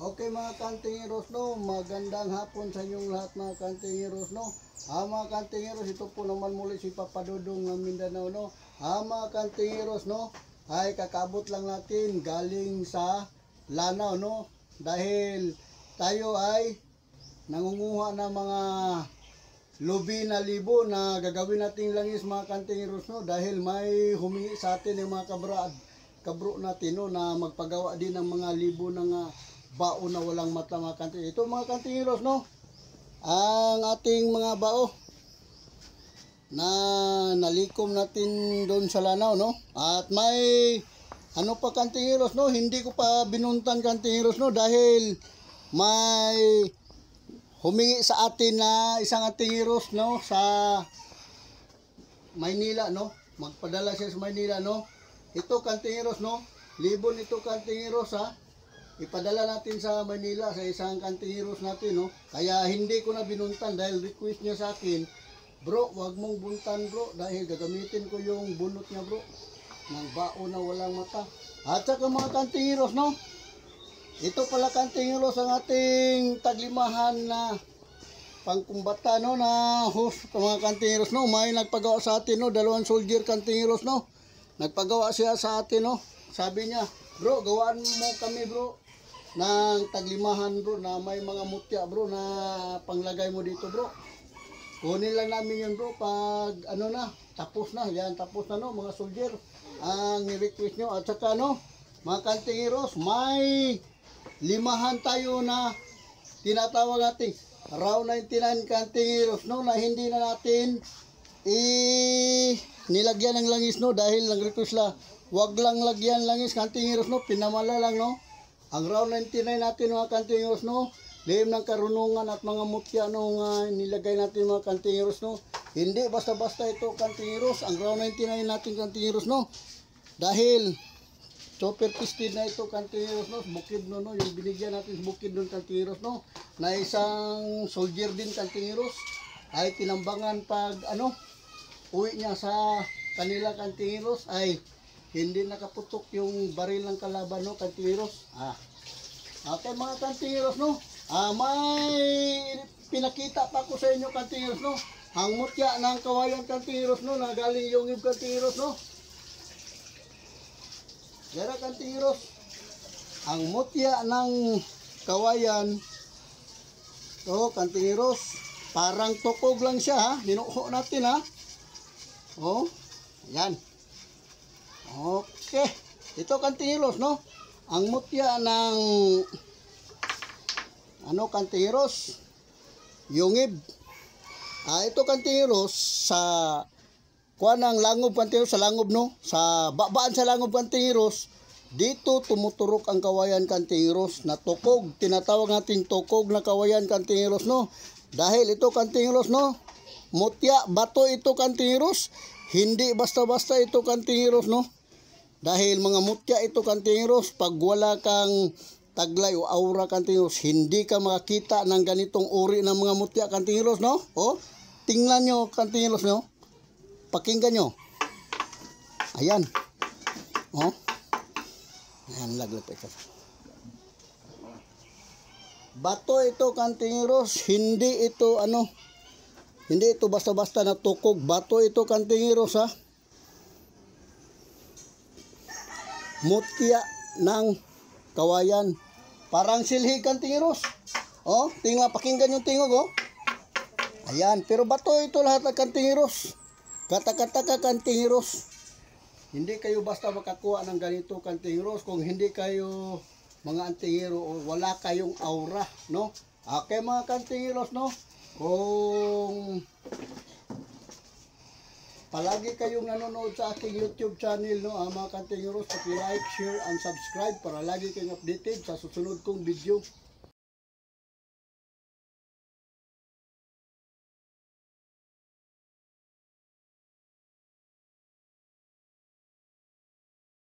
Okay mga kantingeros, no, magandang hapon sa inyong lahat mga kantingeros, no. Mga kantingeros, ito po naman muli si Papa Dudong ng Mindanao, no. Mga kantingeros, no, ay kakabot lang natin galing sa Lanao, no. Dahil tayo ay nangunguha ng mga lubi na libo na gagawin nating langis mga kantingeros, no. Dahil may humingi sa atin yung mga kabro natin, no, na magpagawa din ng mga libo ng bao na walang mata mga kantingeros. Ito mga kantingeros, no, ang ating mga bao na nalikom natin doon sa Lanao, no. At may ano pa kantingeros, no, hindi ko pa binuntan kantingeros, no, dahil may humingi sa atin na isang kantingeros, no, sa Maynila, no. Magpadala siya sa Maynila, no. Ito kantingeros, no, libon ito kantingeros, ha. Ipadala natin sa Manila sa isang kantingeros natin, no. Kaya hindi ko na binuntan dahil request niya sa akin, bro, wag mong buntan bro, dahil gagamitin ko yung bunot niya bro ng bao na walang mata. At saka mga kantingeros, no, ito pala kantingeros ang ating taglimahan na pangkumbata, no, na host mga kantingeros, no. May nagpagawa sa atin, no, 2 soldier kantingeros, no. Nagpagawa siya sa atin, no. Sabi niya, bro, gawaan mo kami bro ng taglimahan bro na may mga mutya bro na panglagay mo dito bro. Kunin lang namin yun bro pag ano na, tapos na, yan, tapos na, no, mga soldier ang request nyo. At saka, no, mga kantingeros, may limahan tayo na tinatawag natin round 99 kantingeros, no, na hindi na natin nilagyan ng langis, no, dahil nag-request la wag lang lagyan langis kantingeros, no, pinamala lang, no. Ang round 99 natin mga kantingeros, no, lihim ng karunungan at mga mutya, no, nilagay natin mga kantingeros, no. Hindi basta-basta ito kantingeros, ang round 99 natin kantingeros, no, dahil super tested na ito kantingeros, no. Bukid, no, yung binigyan natin sa bukid nun kantingeros, no, na isang soldier din kantingeros ay tinambangan pag ano uwi niya sa kanila kantingeros ay hindi nakaputok yung baril ng kalaban, no, kantingeros. Okay mga kantingeros, no, may pinakita pa ko sa inyo kantingeros, no, ang mutya ng kawayan kantingeros, no, na galing yung kantingeros, no. Yara kantingeros, ang mutya ng kawayan to kantingeros, parang tukog lang siya, ha. Dinuho natin, ha. Oh, yan. Okay. Ito kantingeros, no, ang mutya ng ano kantingeros, yungib. Ito kantingeros sa kuha ng langob kantingeros, sa langob, no, sa babaan sa langob kantingeros, dito tumuturok ang kawayan kantingeros na tukog. Tinatawag natin tukog na kawayan kantingeros, no. Dahil ito kantingeros, no, mutya, bato ito kantingeros. Hindi basta-basta ito kantingeros, no. Dahil mga mutya ito kantingeros, pag wala kang taglay o aura kantingeros, hindi ka makakita ng ganitong uri ng mga mutya kantingeros, no. O, tingnan nyo kantingeros, no. Pakinggan nyo. Ayan. O. Ayan, laglag pa ito. Bato ito kantingeros, hindi ito ano, hindi ito basta-basta na tukog. Bato ito kantingeros, ha. Mutya ng kawayan. Parang silhi kantingeros. Oh, tingnan, pakinggan yung tingog, oh. Ayan, pero bato ito lahat ng kantingeros. Kata-kata kantingeros. Hindi kayo basta makakuha ng ganito kantingeros kung hindi kayo mga antingero o wala kayong aura, no. Okay mga kantingeros, no, kung palagi kayong nanonood sa aking YouTube channel, no, mga kantingeros, paki-like, share, and subscribe para lagi kayong updated sa susunod kong video.